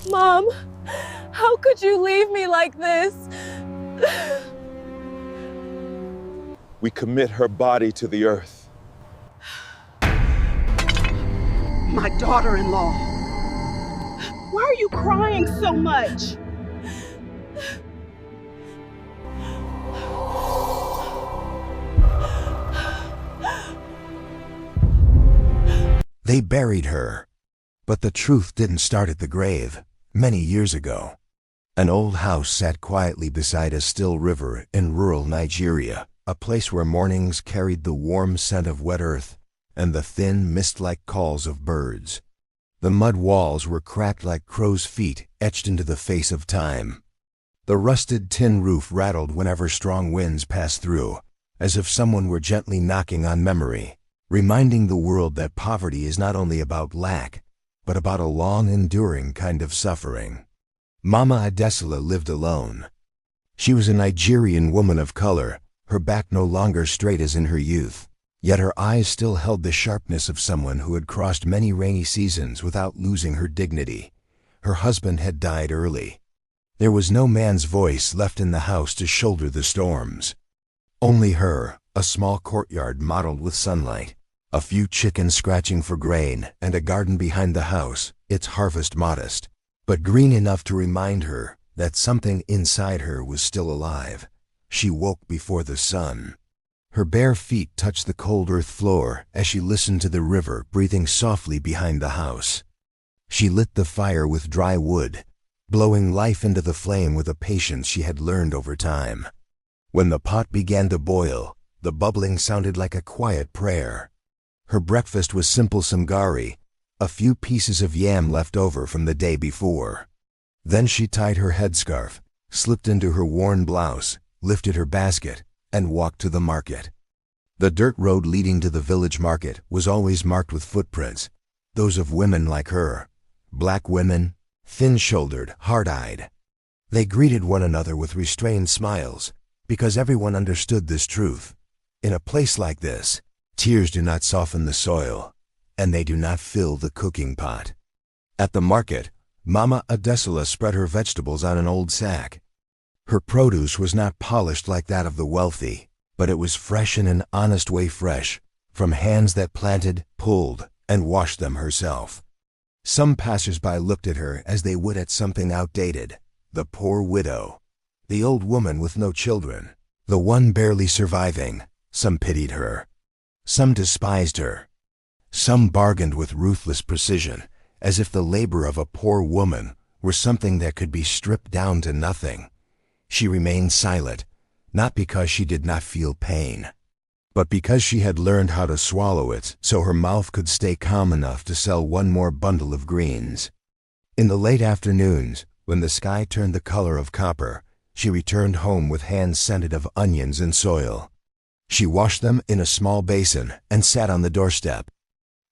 Mom, how could you leave me like this? We commit her body to the earth. My daughter-in-law. Why are you crying so much? They buried her. But the truth didn't start at the grave. Many years ago, an old house sat quietly beside a still river in rural Nigeria, a place where mornings carried the warm scent of wet earth and the thin, mist-like calls of birds. The mud walls were cracked like crow's feet etched into the face of time. The rusted tin roof rattled whenever strong winds passed through, as if someone were gently knocking on memory, reminding the world that poverty is not only about lack, but about a long, enduring kind of suffering. Mama Adesila lived alone. She was a Nigerian woman of color, her back no longer straight as in her youth, yet her eyes still held the sharpness of someone who had crossed many rainy seasons without losing her dignity. Her husband had died early. There was no man's voice left in the house to shoulder the storms. Only her, a small courtyard mottled with sunlight, a few chickens scratching for grain, and a garden behind the house, its harvest modest, but green enough to remind her that something inside her was still alive. She woke before the sun. Her bare feet touched the cold earth floor as she listened to the river breathing softly behind the house. She lit the fire with dry wood, blowing life into the flame with a patience she had learned over time. When the pot began to boil, the bubbling sounded like a quiet prayer. Her breakfast was simple samgari, a few pieces of yam left over from the day before. Then she tied her headscarf, slipped into her worn blouse, lifted her basket, and walked to the market. The dirt road leading to the village market was always marked with footprints, those of women like her, black women, thin-shouldered, hard-eyed. They greeted one another with restrained smiles, because everyone understood this truth. In a place like this, tears do not soften the soil, and they do not fill the cooking pot. At the market, Mama Adesila spread her vegetables on an old sack. Her produce was not polished like that of the wealthy, but it was fresh in an honest way fresh, from hands that planted, pulled, and washed them herself. Some passers-by looked at her as they would at something outdated, the poor widow, the old woman with no children, the one barely surviving. Some pitied her. Some despised her. Some bargained with ruthless precision, as if the labor of a poor woman were something that could be stripped down to nothing. She remained silent, not because she did not feel pain, but because she had learned how to swallow it so her mouth could stay calm enough to sell one more bundle of greens. In the late afternoons, when the sky turned the color of copper, she returned home with hands scented of onions and soil. She washed them in a small basin and sat on the doorstep.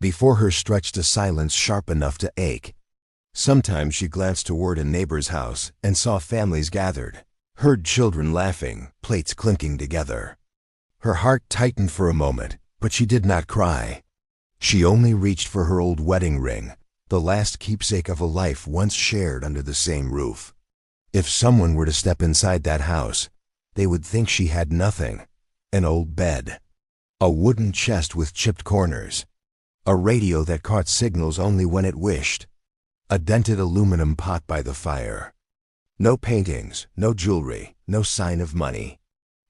Before her stretched a silence sharp enough to ache. Sometimes she glanced toward a neighbor's house and saw families gathered, heard children laughing, plates clinking together. Her heart tightened for a moment, but she did not cry. She only reached for her old wedding ring, the last keepsake of a life once shared under the same roof. If someone were to step inside that house, they would think she had nothing. An old bed, a wooden chest with chipped corners, a radio that caught signals only when it wished, a dented aluminum pot by the fire. No paintings, no jewelry, no sign of money.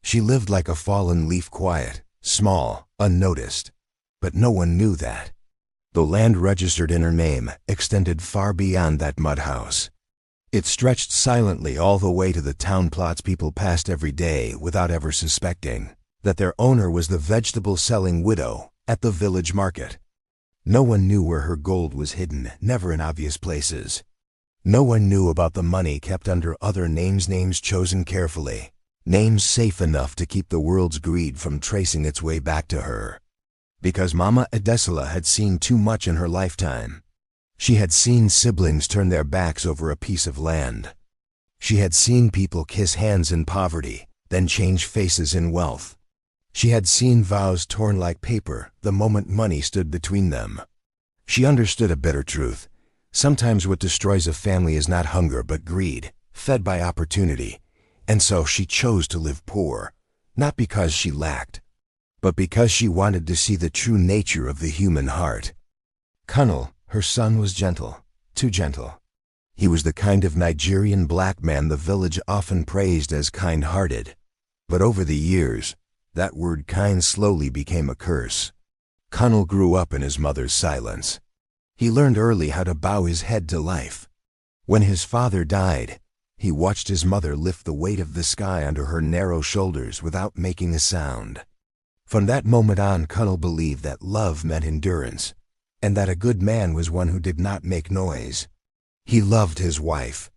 She lived like a fallen leaf, quiet, small, unnoticed. But no one knew that. The land registered in her name extended far beyond that mud house. It stretched silently all the way to the town plots people passed every day without ever suspecting that their owner was the vegetable-selling widow at the village market. No one knew where her gold was hidden, never in obvious places. No one knew about the money kept under other names chosen carefully, names safe enough to keep the world's greed from tracing its way back to her. Because Mama Adesila had seen too much in her lifetime. She had seen siblings turn their backs over a piece of land. She had seen people kiss hands in poverty, then change faces in wealth. She had seen vows torn like paper the moment money stood between them. She understood a bitter truth. Sometimes what destroys a family is not hunger but greed, fed by opportunity. And so she chose to live poor, not because she lacked, but because she wanted to see the true nature of the human heart. Kunal, her son, was gentle, too gentle. He was the kind of Nigerian black man the village often praised as kind-hearted. But over the years, that word kind slowly became a curse. Kunal grew up in his mother's silence. He learned early how to bow his head to life. When his father died, he watched his mother lift the weight of the sky under her narrow shoulders without making a sound. From that moment on, Kunal believed that love meant endurance, and that a good man was one who did not make noise. He loved his wife.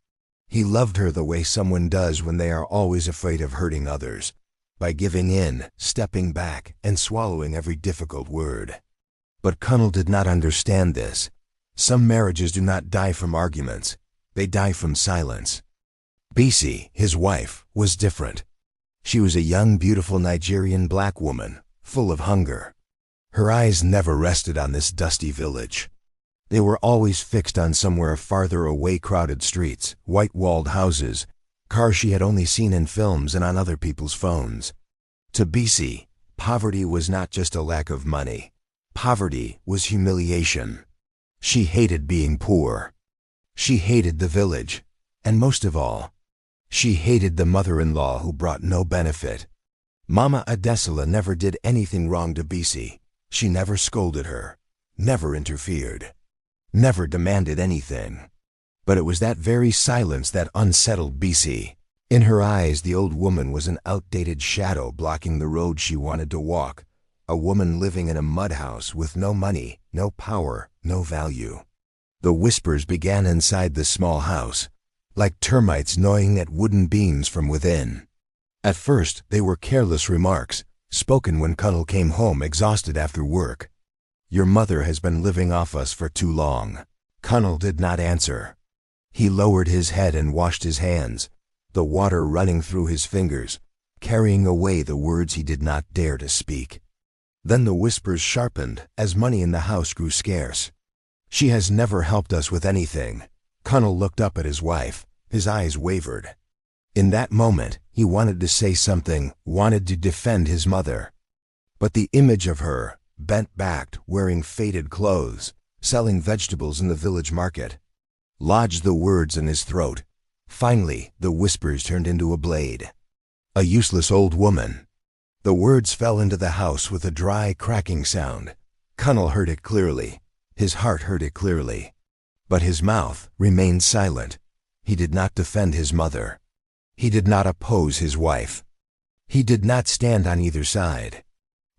He loved her the way someone does when they are always afraid of hurting others, by giving in, stepping back, and swallowing every difficult word. But Kunal did not understand this. Some marriages do not die from arguments. They die from silence. Bisi, his wife, was different. She was a young, beautiful Nigerian black woman, full of hunger. Her eyes never rested on this dusty village. They were always fixed on somewhere farther away, crowded streets, white-walled houses, cars she had only seen in films and on other people's phones. To Bisi, poverty was not just a lack of money. Poverty was humiliation. She hated being poor. She hated the village. And most of all, she hated the mother-in-law who brought no benefit. Mama Adesela never did anything wrong to Bisi. She never scolded her, never interfered, never demanded anything. But it was that very silence that unsettled Bisi. In her eyes, the old woman was an outdated shadow blocking the road she wanted to walk, a woman living in a mud house with no money, no power, no value. The whispers began inside the small house, like termites gnawing at wooden beams from within. At first, they were careless remarks, spoken when Kunal came home exhausted after work. "Your mother has been living off us for too long." Kunal did not answer. He lowered his head and washed his hands, the water running through his fingers, carrying away the words he did not dare to speak. Then the whispers sharpened as money in the house grew scarce. "She has never helped us with anything." Kunal looked up at his wife. His eyes wavered. In that moment, he wanted to say something, wanted to defend his mother. But the image of her, bent-backed, wearing faded clothes, selling vegetables in the village market, lodged the words in his throat. Finally, the whispers turned into a blade. "A useless old woman." The words fell into the house with a dry, cracking sound. Kunal heard it clearly. His heart heard it clearly. But his mouth remained silent. He did not defend his mother. He did not oppose his wife. He did not stand on either side.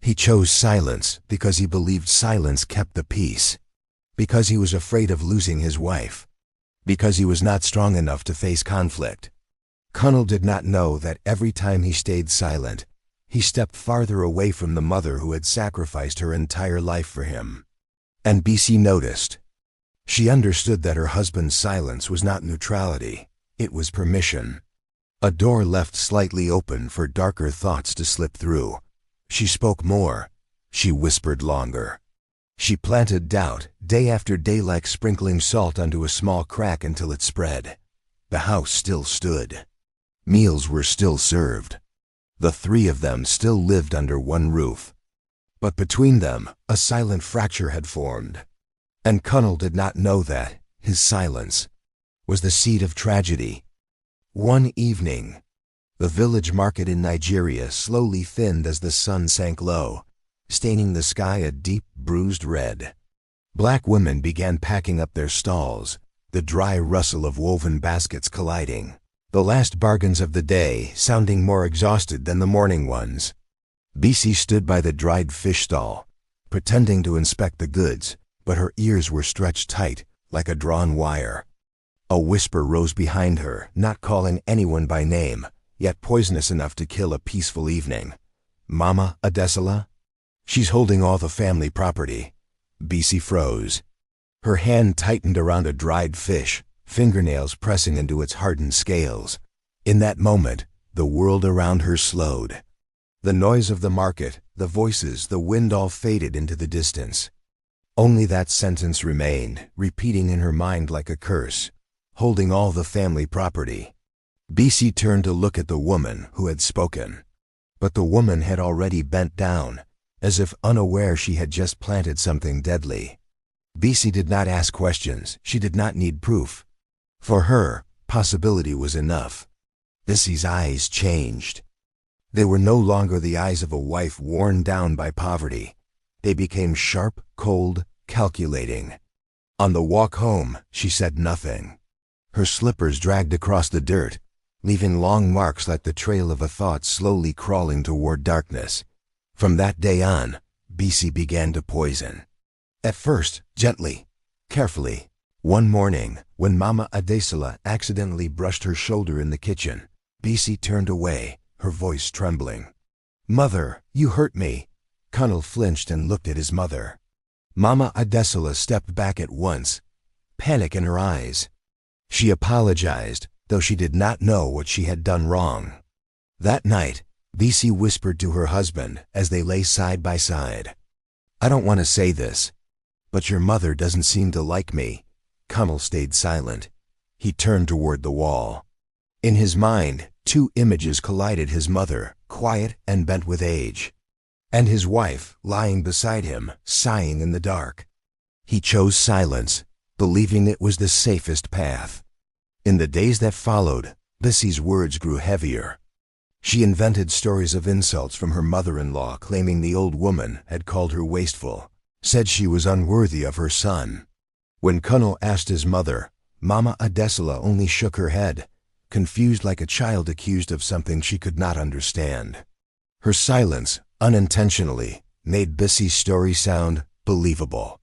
He chose silence because he believed silence kept the peace. Because he was afraid of losing his wife. Because he was not strong enough to face conflict. Kunal did not know that every time he stayed silent, he stepped farther away from the mother who had sacrificed her entire life for him. And Bisi noticed. She understood that her husband's silence was not neutrality, it was permission. A door left slightly open for darker thoughts to slip through. She spoke more. She whispered longer. She planted doubt, day after day, like sprinkling salt onto a small crack until it spread. The house still stood. Meals were still served. The three of them still lived under one roof. But between them, a silent fracture had formed. And Kunal did not know that his silence was the seed of tragedy. One evening, the village market in Nigeria slowly thinned as the sun sank low, staining the sky a deep, bruised red. Black women began packing up their stalls, the dry rustle of woven baskets colliding, the last bargains of the day sounding more exhausted than the morning ones. Bisi stood by the dried fish stall, pretending to inspect the goods, but her ears were stretched tight, like a drawn wire. A whisper rose behind her, not calling anyone by name, yet poisonous enough to kill a peaceful evening. "Mama Adesela? She's holding all the family property." Bisi froze. Her hand tightened around a dried fish, fingernails pressing into its hardened scales. In that moment, the world around her slowed. The noise of the market, the voices, the wind all faded into the distance. Only that sentence remained, repeating in her mind like a curse, holding all the family property. BC turned to look at the woman who had spoken. But the woman had already bent down, as if unaware she had just planted something deadly. BC did not ask questions. She did not need proof. For her, possibility was enough. BC's eyes changed. They were no longer the eyes of a wife worn down by poverty. They became sharp, cold, calculating. On the walk home, she said nothing. Her slippers dragged across the dirt, leaving long marks like the trail of a thought slowly crawling toward darkness. From that day on, BC began to poison. At first, gently, carefully. One morning, when Mama Adesela accidentally brushed her shoulder in the kitchen, BC turned away, her voice trembling. "Mother, you hurt me." Connell flinched and looked at his mother. Mama Adesela stepped back at once, panic in her eyes. She apologized, though she did not know what she had done wrong. That night, BC whispered to her husband as they lay side by side. "I don't want to say this, but your mother doesn't seem to like me." Connell stayed silent. He turned toward the wall. In his mind, two images collided: his mother, quiet and bent with age, and his wife, lying beside him, sighing in the dark. He chose silence, believing it was the safest path. In the days that followed, BC's words grew heavier. She invented stories of insults from her mother-in-law, claiming the old woman had called her wasteful, said she was unworthy of her son. When Connell asked his mother, Mama Adesela only shook her head, confused like a child accused of something she could not understand. Her silence, unintentionally, made BC's story sound believable.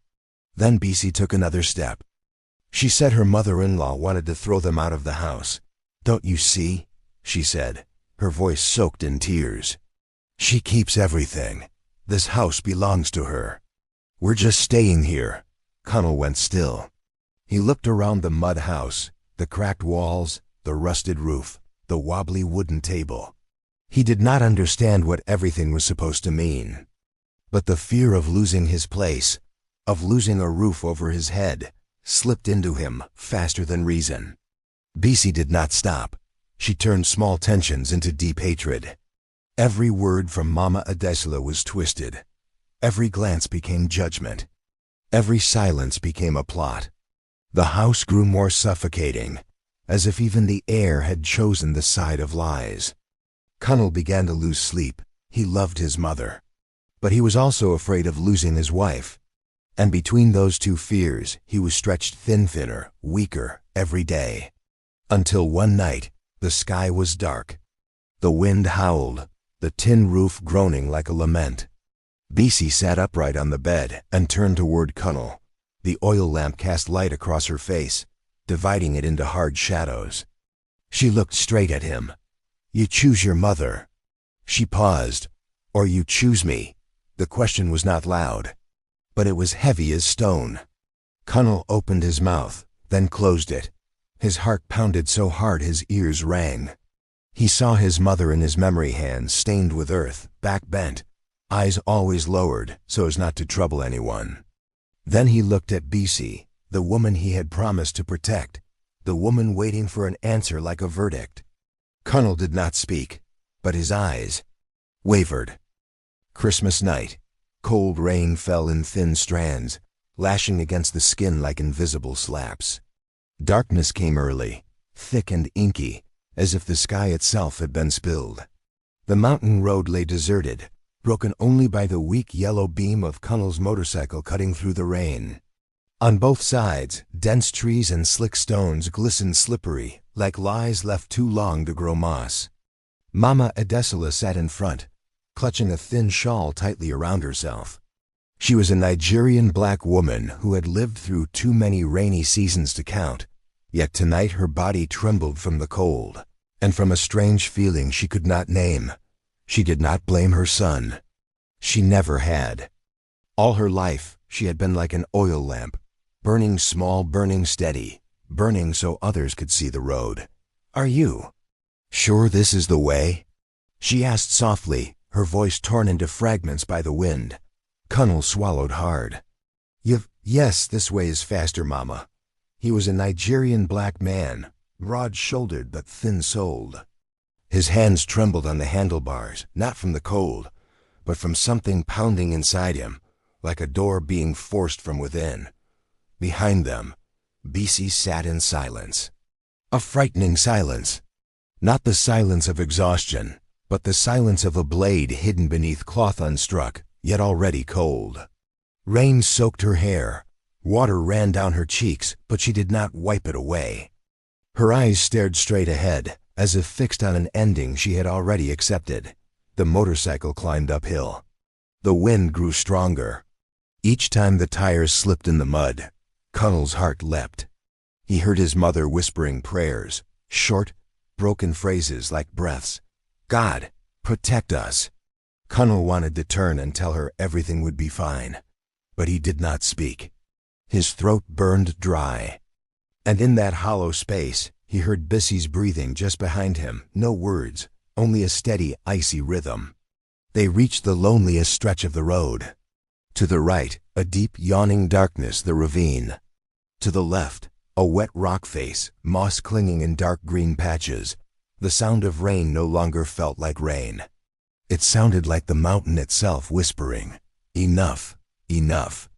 Then BC took another step. She said her mother-in-law wanted to throw them out of the house. "Don't you see?" she said, her voice soaked in tears. "She keeps everything. This house belongs to her. We're just staying here." Connell went still. He looked around the mud house, the cracked walls, the rusted roof, the wobbly wooden table. He did not understand what everything was supposed to mean. But the fear of losing his place, of losing a roof over his head, slipped into him faster than reason. BC did not stop. She turned small tensions into deep hatred. Every word from Mama Adesela was twisted. Every glance became judgment. Every silence became a plot. The house grew more suffocating, as if even the air had chosen the side of lies. Connell began to lose sleep. He loved his mother, but he was also afraid of losing his wife. And between those two fears, he was stretched thinner, weaker, every day. Until one night, the sky was dark. The wind howled, the tin roof groaning like a lament. BC sat upright on the bed and turned toward Connell. The oil lamp cast light across her face, dividing it into hard shadows. She looked straight at him. "You choose your mother." She paused. "Or you choose me." The question was not loud, but it was heavy as stone. Connell opened his mouth, then closed it. His heart pounded so hard his ears rang. He saw his mother in his memory hands, stained with earth, back bent, eyes always lowered so as not to trouble anyone. Then he looked at BC, the woman he had promised to protect, the woman waiting for an answer like a verdict. Connell did not speak, but his eyes wavered. Christmas night. Cold rain fell in thin strands, lashing against the skin like invisible slaps. Darkness came early, thick and inky, as if the sky itself had been spilled. The mountain road lay deserted, broken only by the weak yellow beam of Connell's motorcycle cutting through the rain. On both sides, dense trees and slick stones glistened slippery, like lies left too long to grow moss. Mama Adesela sat in front, clutching a thin shawl tightly around herself. She was a Nigerian black woman who had lived through too many rainy seasons to count, yet tonight her body trembled from the cold, and from a strange feeling she could not name. She did not blame her son. She never had. All her life, she had been like an oil lamp, burning small, burning steady, burning so others could see the road. "Are you sure this is the way?" she asked softly, her voice torn into fragments by the wind. Connell swallowed hard. Yes, this way is faster, Mama. He was a Nigerian black man, broad-shouldered but thin-souled. His hands trembled on the handlebars, not from the cold, but from something pounding inside him, like a door being forced from within. Behind them, BC sat in silence. A frightening silence. Not the silence of exhaustion, but the silence of a blade hidden beneath cloth unstruck, yet already cold. Rain soaked her hair. Water ran down her cheeks, but she did not wipe it away. Her eyes stared straight ahead, as if fixed on an ending she had already accepted. The motorcycle climbed uphill. The wind grew stronger. Each time the tires slipped in the mud, Cunnell's heart leapt. He heard his mother whispering prayers, short, broken phrases like breaths. God, protect us. Cunnell wanted to turn and tell her everything would be fine, but he did not speak. His throat burned dry. And in that hollow space, he heard Bissy's breathing just behind him, no words, only a steady, icy rhythm. They reached the loneliest stretch of the road. To the right, a deep, yawning darkness, the ravine. To the left, a wet rock face, moss clinging in dark green patches. The sound of rain no longer felt like rain. It sounded like the mountain itself whispering, "Enough, enough."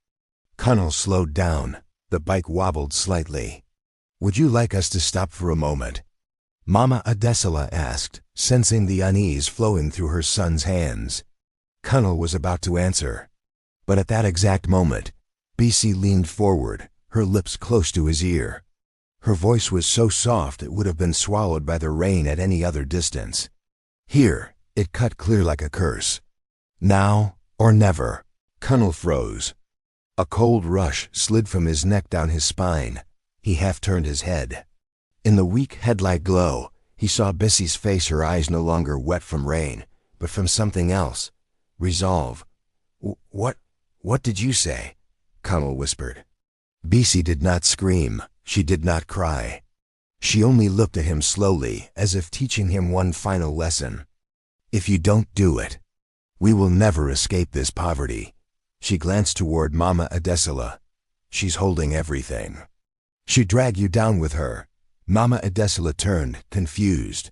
Cunnell slowed down. The bike wobbled slightly. "Would you like us to stop for a moment?" Mama Adesela asked, sensing the unease flowing through her son's hands. Cunnell was about to answer. But at that exact moment, BC leaned forward, her lips close to his ear. Her voice was so soft it would have been swallowed by the rain at any other distance. Here, it cut clear like a curse. Now or never. Cunnell froze. A cold rush slid from his neck down his spine. He half turned his head. In the weak headlight glow, he saw Bissy's face, her eyes no longer wet from rain, but from something else. Resolve. What did you say?" Cunnell whispered. Bissy did not scream. She did not cry. She only looked at him slowly, as if teaching him one final lesson. "If you don't do it, we will never escape this poverty." She glanced toward Mama Adesela. "She's holding everything. She dragged you down with her." Mama Adesela turned, confused.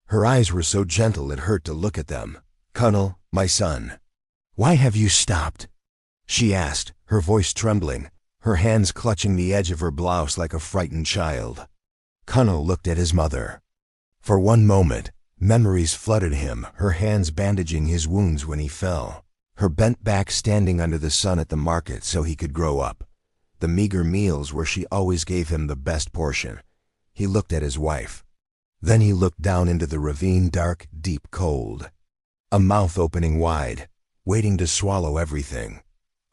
Her eyes were so gentle it hurt to look at them. "Cunnell, my son, why have you stopped?" she asked, her voice trembling, her hands clutching the edge of her blouse like a frightened child. Cunnell looked at his mother. For one moment, memories flooded him, her hands bandaging his wounds when he fell, her bent back standing under the sun at the market so he could grow up, the meager meals where she always gave him the best portion. He looked at his wife. Then he looked down into the ravine, dark, deep, cold. A mouth opening wide, waiting to swallow everything.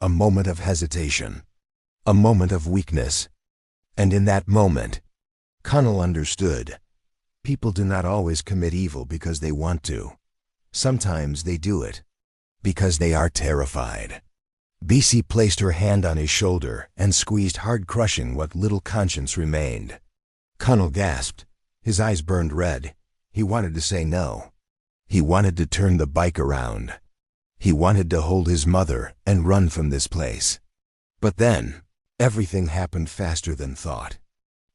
A moment of hesitation. A moment of weakness. And in that moment, Cunnell understood. People do not always commit evil because they want to. Sometimes they do it because they are terrified. BC placed her hand on his shoulder and squeezed hard, crushing what little conscience remained. Cunnell gasped. His eyes burned red. He wanted to say no. He wanted to turn the bike around. He wanted to hold his mother and run from this place. But then, everything happened faster than thought.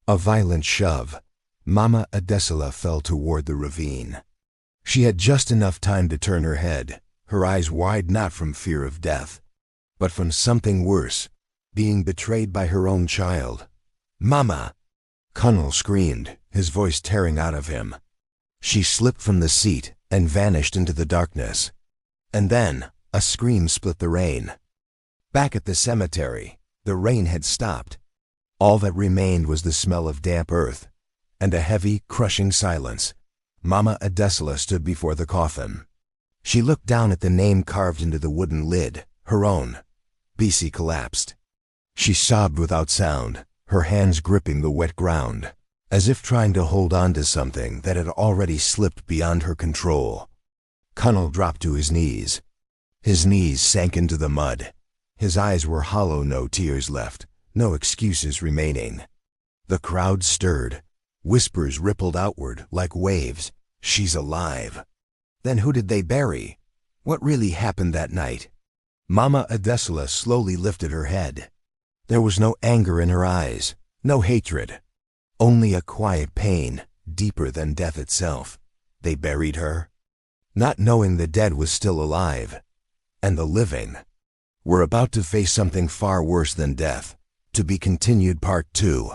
A violent shove. Mama Adesela fell toward the ravine. She had just enough time to turn her head, her eyes wide not from fear of death, but from something worse, being betrayed by her own child. "Mama!" Cunnell screamed, his voice tearing out of him. She slipped from the seat and vanished into the darkness. And then, a scream split the rain. Back at the cemetery, the rain had stopped. All that remained was the smell of damp earth, and a heavy, crushing silence. Mama Adesela stood before the coffin. She looked down at the name carved into the wooden lid, her own. BC collapsed. She sobbed without sound, her hands gripping the wet ground, as if trying to hold on to something that had already slipped beyond her control. Cunnell dropped to his knees. His knees sank into the mud. His eyes were hollow, no tears left, no excuses remaining. The crowd stirred. Whispers rippled outward like waves. "She's alive." Then who did they bury? What really happened that night? Mama Adesela slowly lifted her head. There was no anger in her eyes, no hatred, only a quiet pain, deeper than death itself. They buried her, not knowing the dead was still alive, and the living were about to face something far worse than death. To be continued, Part 2.